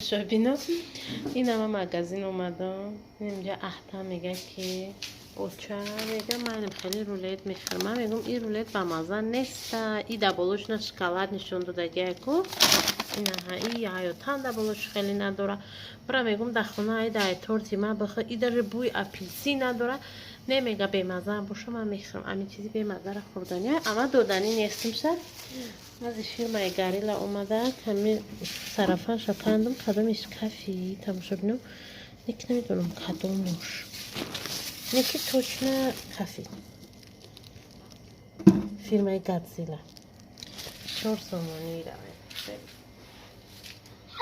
شبینا این همه مگزین اومدم اینجا احتا میگه که اوچه میگه من خیلی رولت میخرم من میگم این رولت با مزه نیست این دبلوش نه شکلات نشون داده گیکو این ها یا تان دبلوش خیلی نداره برای میگم دخونه ای دای تورتی من بخواه این در بوی اپیلسی نداره نمیگه به مزه باشه من میخرم همین چیزی به مزه را خوردنی اما دودنی نیستم شد از فیلم گاریلا اومده کمی صرفش کندم کدومش کافی تماشا بینم نیک نمیدونم کدومش نیکی توچنه کافی فیلم گادزیلا 4 سومونی روه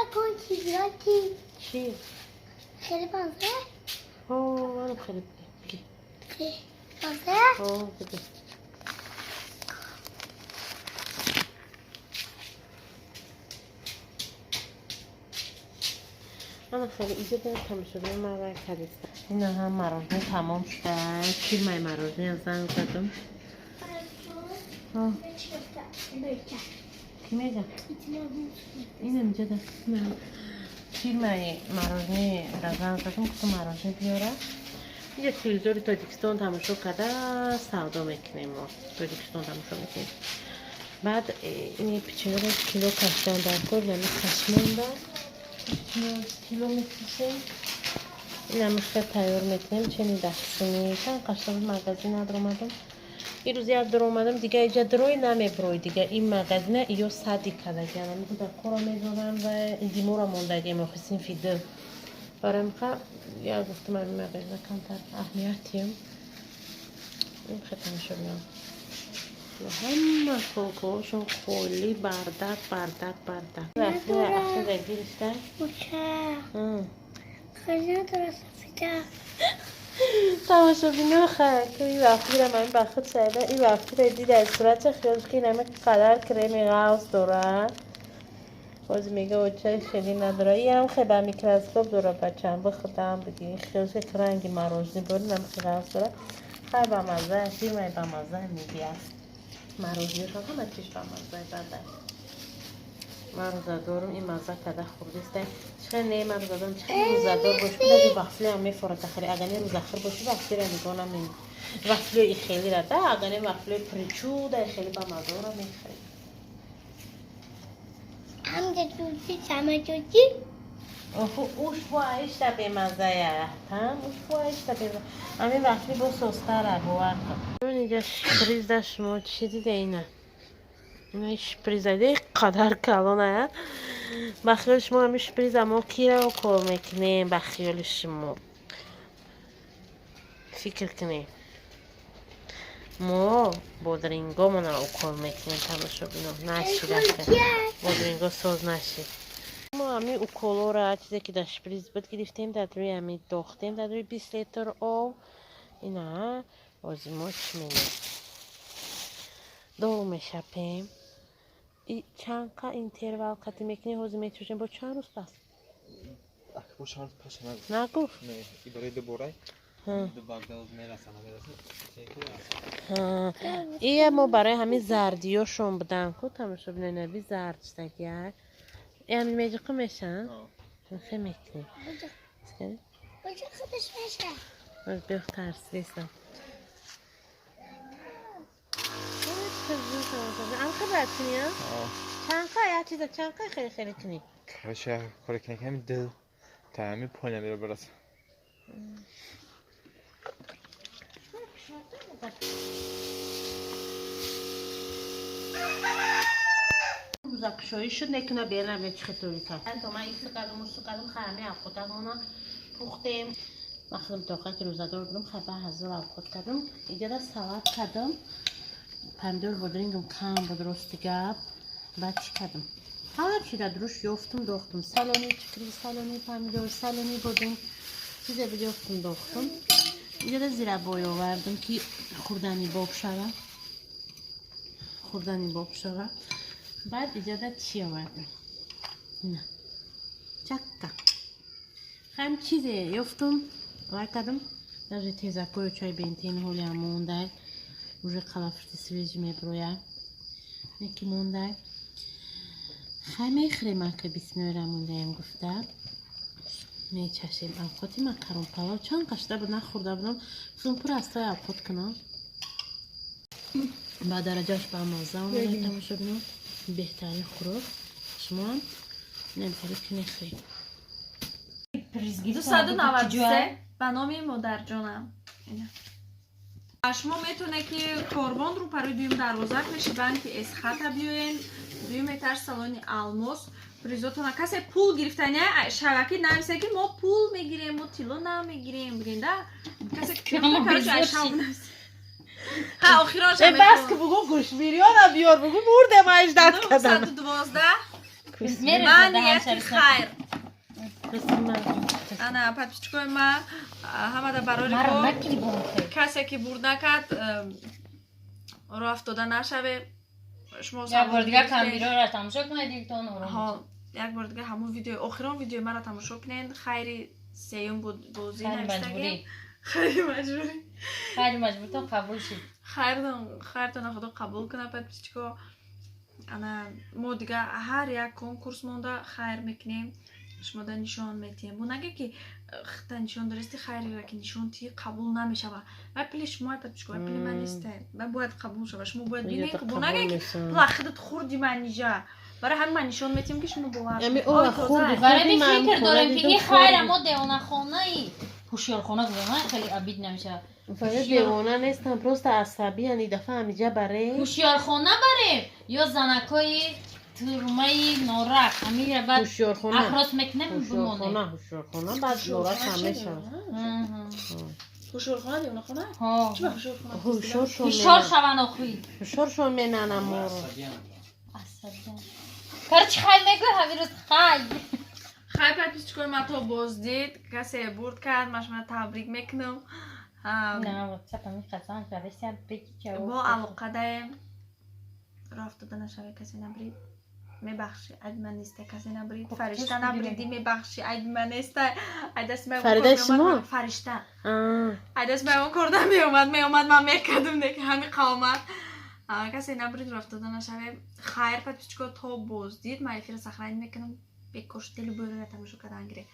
اکون چیزاتی چی؟ خیلی بازه؟ اوه منم خیلی بگی خیلی بازه؟ اوه بگی من خیلی ایجا دارم تماشا بینم من باید کدیستم این هم مراجعه تمام شده فیلم مراجعه زن زدم کی میگه؟ این اینجا ده فیلم مراجعه زن زدم که مراجعه بیاره یه تلویزیون تاجیکستان تماشا کرده سودا میکنیم ما تاجیکستان تماشا میکنیم بعد این پیچونه رو کیلو کشتن در کل یعنی کشمونده کیلو میکشیم این هم خیلی تیار میکنیم چنین دستونی چند قشتم مغازی ندار اومدم این روزی از در اومدم دیگه اینجا دروی نمیبروی دیگه این مغازینه ایو سادی کدگی هم میگو در کورا میدونم و این دیمورا موندگی مخصیم فیده برای میخواه یا گفتم این مغازینه کمتر اهمیتیم این خیلی تماشا بیم همه کوکوشون خولی بردک وقتی اخیر گیرشتن اوچه خیلی درست فیده تماشا بینه خیلی این وقتی رو من بخود شده این وقتی رو دید از صورت خیلی خیلی نمی قدر کرمی غاز داره باز میگه اوچه خیلی نداره این هم خیلی با میکروسکوپ داره بچه هم بخودم بگی خیلی که رنگی مروجنی بود نمی خیلی غاز داره خیلی با مزه فیلم با مزه میگه مروجنی رو همه چیش با مزه داده من روزادارم این مزه کده خوردیسته چه نه من روزادارم چه روزادار باش بده وافلی هم میفورد داخلی اگر روز آخر باشی وافلی را میگونم این وافلی ای خیلی را ده اگر وافلی پریچو ده خیلی با مزه را میخرید هم جوجی چمه جوجی اوش بایش تا به مزه یا هم اوش بایش تا به مزه همین وافلی با سوسته را بوارد من اینجا شپریز داشت ما چی دیده اینه این شپریزه قدر کلانه بخیال شما همی شپریز اما کی رو کار میکنیم بخیال شما فکر کنیم ما بادرینگا من رو کار میکنیم تماشا بینم نشی دسته بادرینگا ساز نشی ما همی او کلو را چیزی که در شپریز بود گرفتیم در روی همی داختیم در روی 20 لیتر آب اینا بازی ما چی مینیم دو میشپیم چند که اینترول قطعی میکنی حوزی میتوشیم با چند روز پس؟ با چند روز پس نگفت؟ نه ای برای دو باره دو باگداز میرسن این ما برای همین زردیاشون بدن که تماشا بینوی زرد شدگیه این همین میجه که میشن؟ خیلی میکنی اوچه خودش میشه باز بیخ ترسیستم خیلی راحت کنی ها؟ چند که یا چیزا چند که خیلی خیلی کنی؟ کارشه کاری کنی همین دل تا همین پایین میره برسه روزاکشایی شد نکنه بیرم یه چطوری کرد تو من ایسی قدم خرمی افخوتن اونا پختیم وقتم طاقت روزادار بودم خبر هزار افخوت کردم اینجا دا سلات کردم پندور بودرینگم کم بود رستی گب بعد چی کردم هر چی را دروش یافتم داختم سالانی چکری سالانی پندور سالانی بودیم چیزی بود یافتم داختم اینجا دا زیره بای آوردم که خوردنی باب شوه بعد اینجا دا چی آوردم نه چکه خیلی چیزی یافتم وای کردم در تیزکوی چای بنتین هولی هم مونده روی قلافرتی سویج میبرویه یکی مونده خیلی میخوریم که 20 نوره موندیم گفتم میچشیم اوقاتی مکرون پلاو چند قشته بود نخورده بودم گفتم پر از تای اوقات کنم با درجهش با مازه اومده تماشا بینم بهترین خوراک شما هم نمیتونید که نخورید 293 به نام مادر جانم اینه. شما میتونه که کاروان رو پروی دویم دروازه کشیدن که از خط بیاین دویم متر سالن الماس پریزاتون کسی پول گرفتن شبکه نمیشه که ما پول میگیریم ما تیلو نمیگیریم برینده کسی که ها آخرانش هم بس که بگو گوش میریان بیار بگو مرده ما اجداد کردم 212 من نیتی خیر انا پاتیچکوی ما همه دا برای کسی که برد نکرد رو افتاده نشوه شما یک بار دیگه کامیرا را تماشا کنید ها یک بار دیگه همون ویدیو آخران ویدیو مرا تماشا کنید خیلی سیوم بود بازی نوشتگی خیلی مجبوری تو قبول شید خیرتون خدا قبول کنه پاتیچکو انا ما دیگه هر یک کنکورس مونده خیر میکنیم شما دا نشان میتیم و نگه که خطا نشان درستی خیلی را که نشان تی قبول نمیشه و پلی شما پاتیچکو پلی من نیسته من باید قبول شد شما باید بینید که با نگه که پلا خودت خوردی من نیجا برای همین من نشان میتیم که شما باور برای فکر داریم که این خیر ما دیوانه خانه ای هوشیار خانه خیلی عبید نمیشه باید دیوانه نیستم پروست عصبی یعنی دفعه همیجا برای هوشیار خانه بریم یا زنکای ترمه نورک همین را بعد اخراس میکنه بمونه هوشیار خانه بعد نورک همه شد هوشیار خانه دیونه خانه؟ چه هوشیار شون آخوی هوشیار شون میننم مورو عصبی کرچ خیلی میگوی همین روز خیلی خیلی پاتیچکوی ما تو بازدید کسی برد کرد من شما تبریک میکنم نه چطور میخواستم که بسیار بگی که با علاقه داریم رفت داده نشوه کسی نبرید میبخشی اید من نیسته کسی نبرید فرشته نبریدی میبخشی اید من نیسته اید دست میومد فرشته اید دست میومد کرده میومد من میکردم دیگه همین قومت کسی نبرید رفت داده نشوه خیر پاتیچکو تا بازدید من افیر سخرین میکنم بکش دلو بگره تماشا کردن گره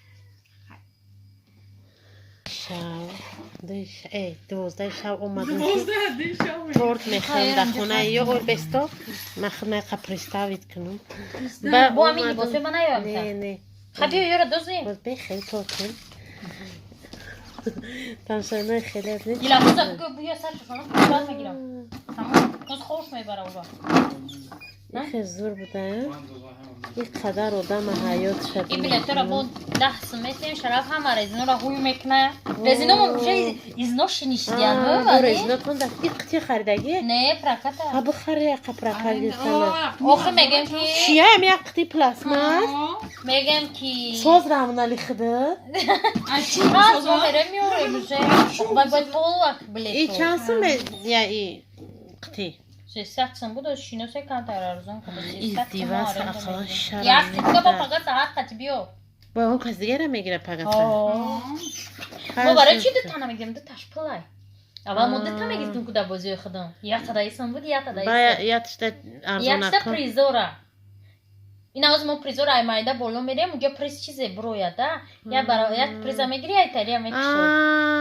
دوازده شب اومدم تورت میخوام در خونه یا اولبستا من خودم قپریستاوید کنم با همین باسه من نیام نه خب یارو دوزیم باز بخیلی تورت کن تماشای خیلی از نیست گیلا بوزا بیا سر شفانه باز میگیرم تمام باز خوش میبره اونجا این خیلی زور بوده این قدر آدم حیات شد این بلیت را با 10 سمت شرف هم رزینو را هوی میکنه رزینو ممکنه ایزنو شنیشتیان دو رزینو تونده این قطعه خریدگیه؟ نه پرکته ها بخری یک پرکتی آخه میگم که چیه هم یک قطعه پلاسماس؟ میگم که ساز رامونا لیخده؟ ساز ما میره میاره میشه باید طول بلیت این چند سمه یا این قطعه؟ 600 سم بود و شینوسه کانت ارزون کنه این دیواس اصلا شرم یک دیگه با فقط ساعت قطع بیو با اون کس دیگه را میگیره پقیقه ما برای چی دو تانه میگیم دو تاش پلای اول مدت تا میگیستم که در بازی خودم یک تدایی سم بود یک تدایی یا تشته ارزون یک تا پریزورا این از ما پریزورا ای مایده بولو میریم اونجا پریز چیزه برویده یا برای یک پریزا میگیری ای تریا میکشه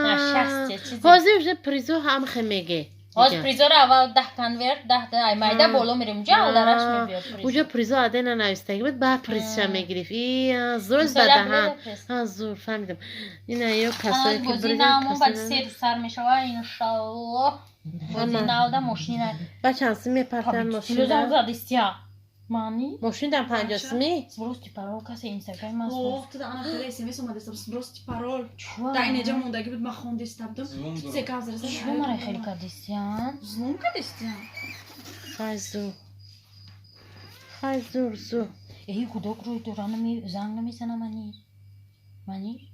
نه شخص چیزی حاضر وجه پریزو هم خمیگه از پریزور اول 10 کنورت 10 ای مایده بولو میریم اونجا درش میبیاد پریز اونجا پریزو عده ننویستگی بود بعد پریزشم میگرفت این زور زده ها زور فهمیدم این ایو کسایی که بریدن کسایی بعد 3 روز سر میشه و انشالله بازی نالده ماشینه بچه هنسی میپرتن ماشین کیلو زدیستیا مانی ماشین در 50 می برستی پرول کسی اینستاگرام هست گفت انا خیلی اسمس اومده است برستی پارول در اینجا موندگی بود من خوندی استبدم سه کازرز چه مرا خیلی کردیستیان زوم کردیستیان خیلی زور ای گودوک روی دوران می زنگ نمیزنه منی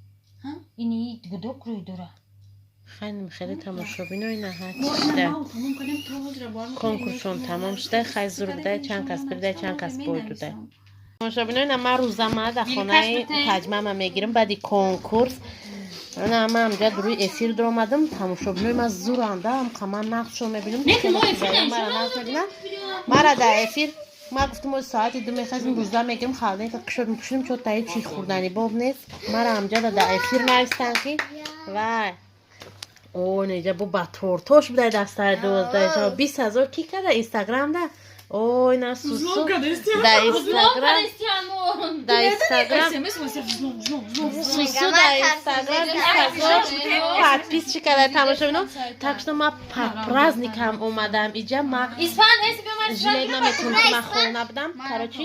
ها اینی گودوک روی دوران خیلی تماشا بینو اینه هرچیده کنکورسون تمام شده خیلی زور بوده چند کس برده چند کس بوده تماشا بینو اینه من روزمه در خونه تجمه من میگیرم بعدی کنکورس نه من همجا روی اسیر در اومدم تماشا بینو من زور آنده هم که من نقش رو میبینم مرا در اسیر ما گفتم ما ساعتی 2 میخواستیم روزا میگیم خالدین که قشر میپوشیم چون تایی چی خوردنی باب نیست مرا همجا در افیر نوستن که وای اوه نیجا بو با تورتوش بوده دسته 12 20,000 کی کرده اینستاگرام ده اوه اینا سوسو در اینستاگرام در اینستاگرام سوسو در اینستاگرام 20,000 پادپیس چی کرده تماشا بینو تاکشنو ما پرازنیکم اومدم اینجا ما İsfahan neyse bir maç жилет наметунам ки ман хона будам короче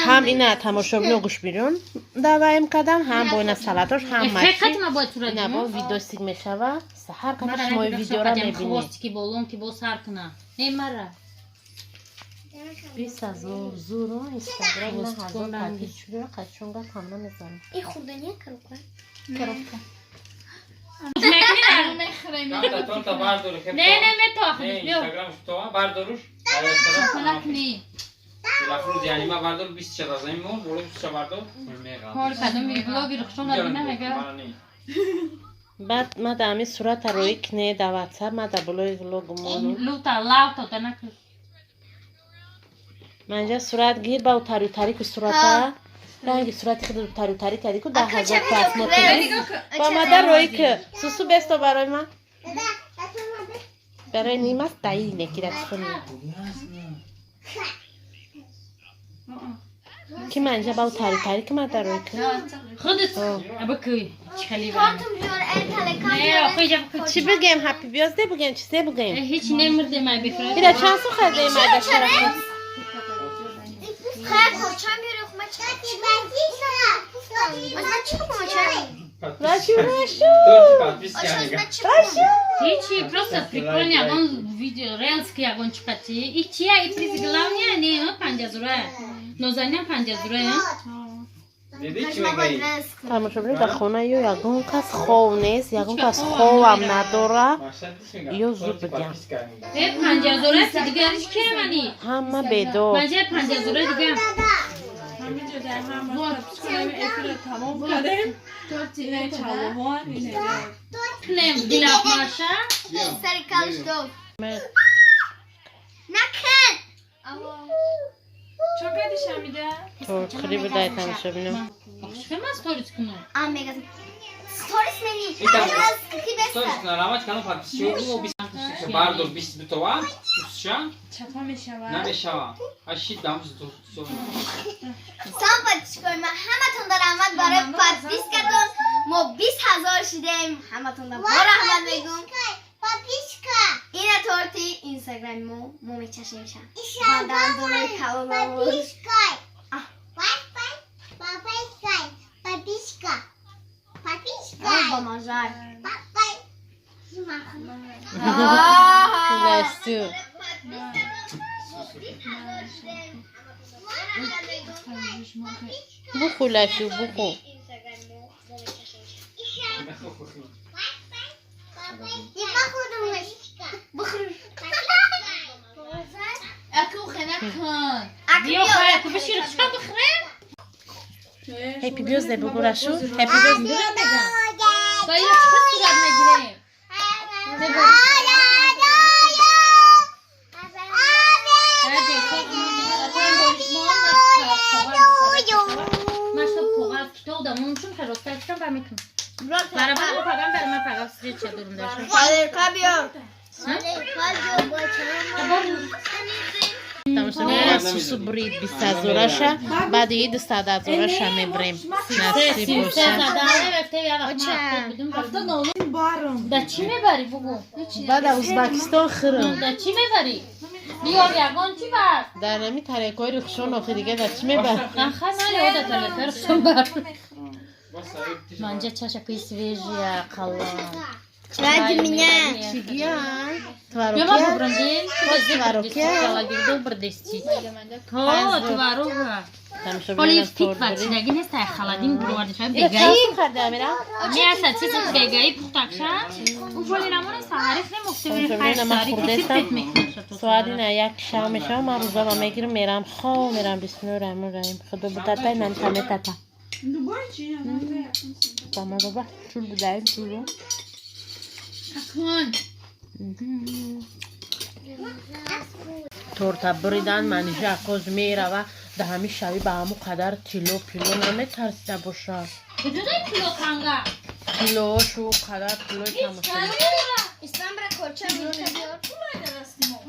ҳам ина тамошобино гӯш бирён даваем кардам ҳам бо ина салатош ҳам Фақат ма бояд сурат ина бо видео стик мешава саҳар када шумо видеоро мебинед ki bolon ki bol sarkına. Ne mara? 20,000 зуро инстаграм ина ҳазор подпис шудро қачонга камна мезанам این خوردنیه کروکا Торта бардор. Ne me toxu. Ne Instagram şu toğa bardoruş. Çikolak ne? Lafruz yani ma bardor 20 çatazayım mı? Bolu 20 bardor. Kol kadın bir blogger xşona bina mega. баъд ма да ҳамин сурата рӯи кне да ватсап ма да блои влогмону Luta lauta tanak. манҷа сурат гир ба тарутари ку сурата ранги сурати худ тарутари кади ку 10,000 просмотр ба мада рӯи ки сусу бесто барои ман برای نیم است دایی نکیرد کنی که منجا باو تاری که من در روی که خودت بکوی چخلی کارتون بیار تلکان نه آخوی جا بکوی چی بگیم هپی بیازده بگیم چیزه بگیم هیچ نمرده من بفرد بیره چند سو خرده این مرده شرف خیلی کارچان بیاره خب من چی Raşu هیچی просто прикольно ягон видео reels ки ягон чиқати ичия и приз главния не 50,000 нозанин 50,000 دیدی چی میگی؟ تماشا بینید در خونه یا یگون کس خواه نیست یگون کس خواه هم نداره یا زود بگم 50,000 دیگرش که منی همه بدو بجه 50,000 دیگه همینجا در هم پادپیس کنیم افیر تمام کردیم اینه چاوهان اینه کنم دیلاف ماشا سری کالش دو نکن چون قدیش هم میده؟ تو خریب دای تماشا بینم آخشکه من ستوریت کنم آمگا ستوریس منی کی Stories بسته na ramach kanał podpisują bardzo 20 toła, usłyszałem? چطور میشود؟ نمیشوم. اشید دام تو سام پادپیس کنیم همتون در احمد برای پادپیس کردن ما 20,000 شدیم همتون در بار احمد بگم پادپیس کن اینه تورتی اینستاگرام مو میچشیم شم بعدن دوره کلو پادپیس کن پادپیس کن با ماجر لستو بخو لشو بخو اکو خنک کن بیا خواهی اکو بشیر خشکا بخرم هپی بیازده بگو رشو هپی بیازده باید چکا صورت نگیرم تماشا بینید سوسو برید 20,000 شه بعد یه 200,000 شه میبریم نصیب باشه دا چی میبری بگو بعد ازبکستان خرم دا چی میبری بیار یگان چی بر در نمی تریکای رخشان آخه دیگه در چی میبر آخه نه یاد تلکه رخشان بر منجا چشکی سویجیا قلان Ради меня. چیگیان Я могу تواروکیان брендин, товаруга. تماشا Оли بینید фит تور вачи, برید даги неста халадин бурварди шаб ایره бегаи. چند خرده امیرم؟ Не аса чиз бегаи пухтакша. Уфоли рамона саҳариф не мухтавир تماشا хайр بینید من сари خورده фит استم мехнаша то. ساعت اینه یک شام میشم من روزا با میگیرم میرم خواه میرم بسم الله الرحمن الرحیم خدا بودتا من تمه تتا بما بابا چول بوداییم چولو Акон. торта бридан манижа ақоз мерава да ҳами шави ба ҳаму қадар тило пило наметарсида боша کجا کیلو کانگا килошу қадар пилои тамошо İslam bırak korça bir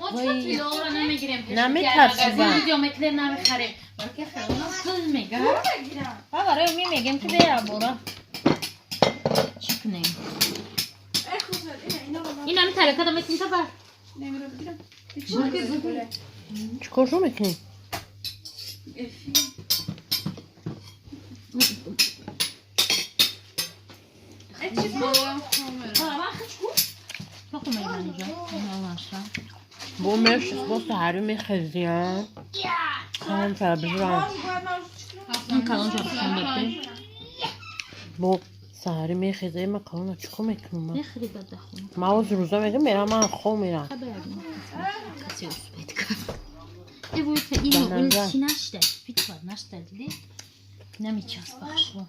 ما چون کیلو رو نمیگیریم نمی‌ترسیدم. ویدیو متر نمیخریم بلکه خیلی پول میگه ما برای می میگیم که بیا برو چی کنیم این همین ترکه دم میتونی تا بر чикоршо мекунӣ бо мешис бо саҳарӣ мехезиям ҳам телевизорам این کلان جاستان بکن бо саҳарӣ мехезаи ма калона чикор мекунам نخری بده خون ма оз рӯза мегӯям мерам ман хоб мерам کسی اسپید کن اینو چی نشده پیت باید نشده دیدی نمیچست بخش با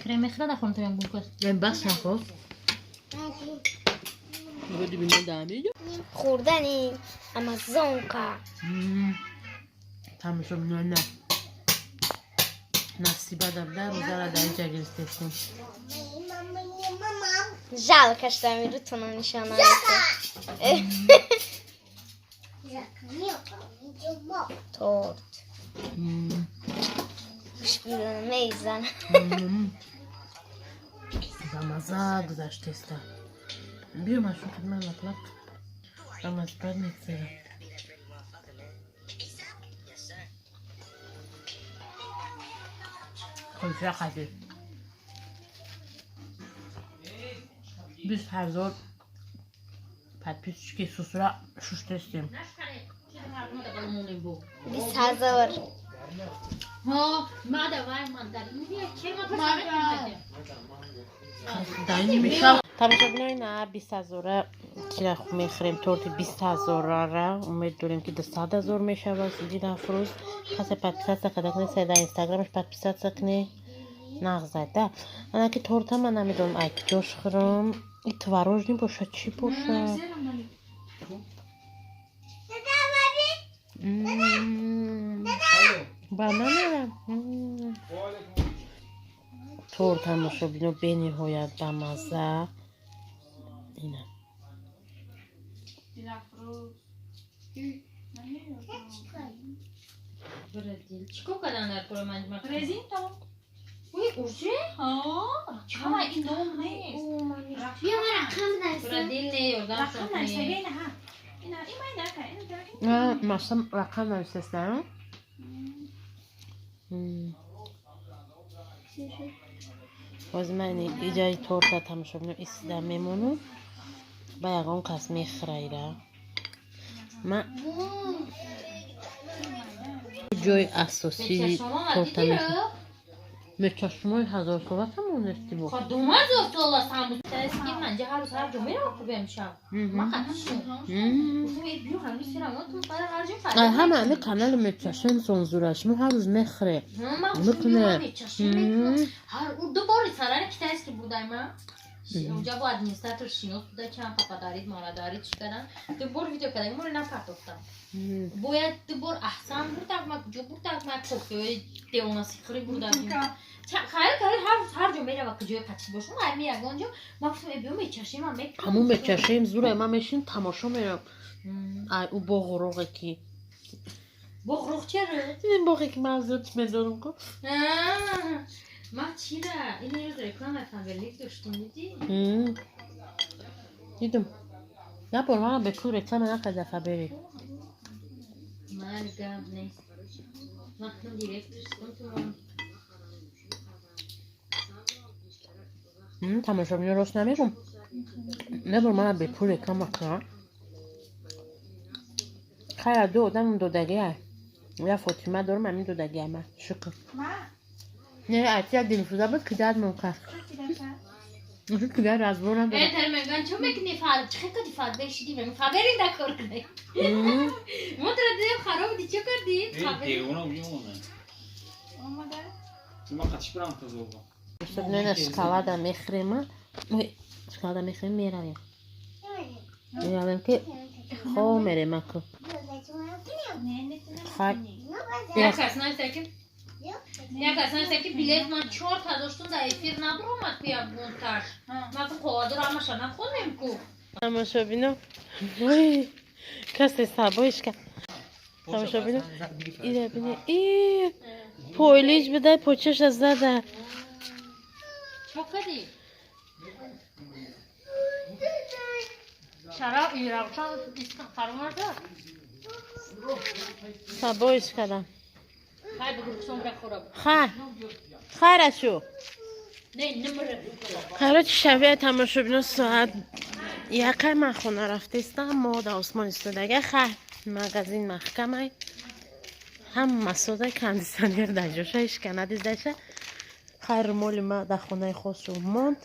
کرم میخواد خون تو یم بکن بس نخواست بودی بینه دمیجا خوردن امازونکا تمشا بینه نصیبه در روزه را در اینجا گرفتیم Жалко, что Мирутуна ничего не Торт. Meyzan. Замаза гузаштеста. Бир машин кидман лаплап. Замазбар мексера. Кольча хади. 20,000 подписчики с утра шуштестим. 20,000. ها ما دوای من در این چه ما پس داین میشم تماشا بینین 20,000 که میخریم تورت 20,000 را امید داریم که 100,000 میشه واسه دید افروز خاصه подписаться когда کنی در اینستاگرامش подписаться کنی نغزده انا که تورت من نمیدونم ای کجاش خورم این تворожный باشه چی باشه بانه تورت تماشا بینو به نهایت بامزه اینه بردیل چیکار کردن در پول من مکن رزین تو اوی اوجه ها چما این دوم نیست بیا من رقم درسته بردیل نه یردم رقم نرسه شد بینه ها اینا این من درکه اینو درکه مثلا رقم نوشتستم باز من ایجای تورتا تماشا بینم ایستدم میمونم با یکان کس میخرایره من جای اساسی تورتا میخرم مچشمای 1000 صحبت هم اونستی بود خب دومد زفت الله سامبوز ترسکی من جه هر روز هر جمعه رو خوبیم شب ما خطشون گفتم ای بیو هنوز سیرم تو قرار هر جمعه فرده همه کانال مچشم سنزورش ما هر روز میخره میکنه هر دو باری سران کی ترس که بودم من اونجا با ادمینستراتور شینوس بوده که هم پاپا دارید مالا دارید چی کردن دو بار ویدیو کردم مورد نپرداختم باید دو بار احسن بودم ما کجا بودم ما کفته دیونا سیخری بودم خیلی هر جا میره و کجای پچی باشم هر میره اونجا ما گفتم بیام میچشیم هم میکنم همون میچشیم زوره من میشین تماشا میرم او بغروغه کی بغروغ چرا؟ این باقی که منظورت میدارم کن ما چیره؟ این یه روز رکلام افنگلیک داشتیم دیدی؟ دیدم نه بار من به کل رکلام نقد دفعه بری مرگم نیست وقتی دیرکترشتم تو تماشا بینه راست نمیرم نه بار من به کل رکلام نکنم خیلی دو آدم اون دودگی هست یا فاطمه دارم همین دودگی همه شکر نه ارتی از دلفوزه بود که داد منکر اونجا که داد از بارم دارم تر میگن چون میکنی فعال چه کدی فعال بشیدی من خبری نکار کنی ما تردیم خراب دی چه کردی؟ دیوونه بیونه اومده ما قطعش برام تزوبا شب نه اسکالادا میخریم اسکالادا میخریم میرویم که خب میریم اکو خب یک کس نیست که بیلیت من 4 تا داشتم در افیر ندارم اومد بیا بونتر من تو قوادر همه شنم خونیم کو تماشا بینم وای کسی سبایش کرد تماشا بینم ایره بینه ای پویلیش بده پوچش از زده چو کدی شراب ایره چون دیستان فرمار دار سبایش کردم خیلی بگو کسان برای خورا خیر شو نه نمره قرار چه شبیه تماشا بینم ساعت یکه من خونه رفته استم ما در آسمان استودگه خیر مغازین محکمه هم مسعوده کندیسانیر در جوشه اشکنه دیزدشه خیر مال ما در خونه خوش رو ماند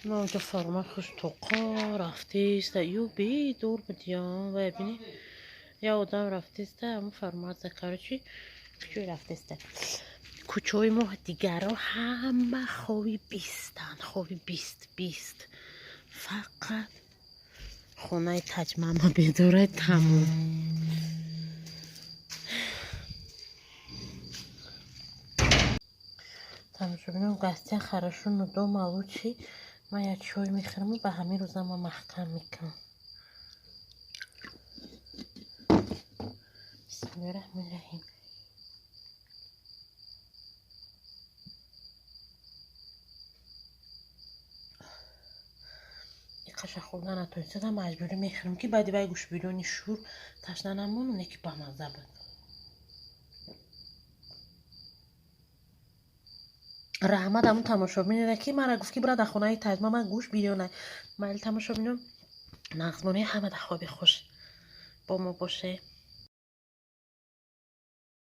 ما اونجا فرمار خوش توقا رفته است یو بی دور بودیم و ببینی یا آدم رفته است همون فرمار ذکر چی کوچوی رفته است کوچوی ما دیگر همه خوبی بیستن خوبی بیست فقط خونه تجمعه بدوره تموم تماشا بینم گسته خراشون و دو مالو چی من یک چای میخرم و به همین روزا ما محکم میکنم بسم الله الرحمن الرحیم یک قشه خوردن اتونسته مجبوری میخرم که بعدی باید گوش بیرونی شور تشنه نمونه که با مزه بود رحمت همون تماشا بینه که من را گفت که برای در خونه تجمع من گوش بیرونه من تماشا بینم نغزمانه همه در خواب خوش با ما باشه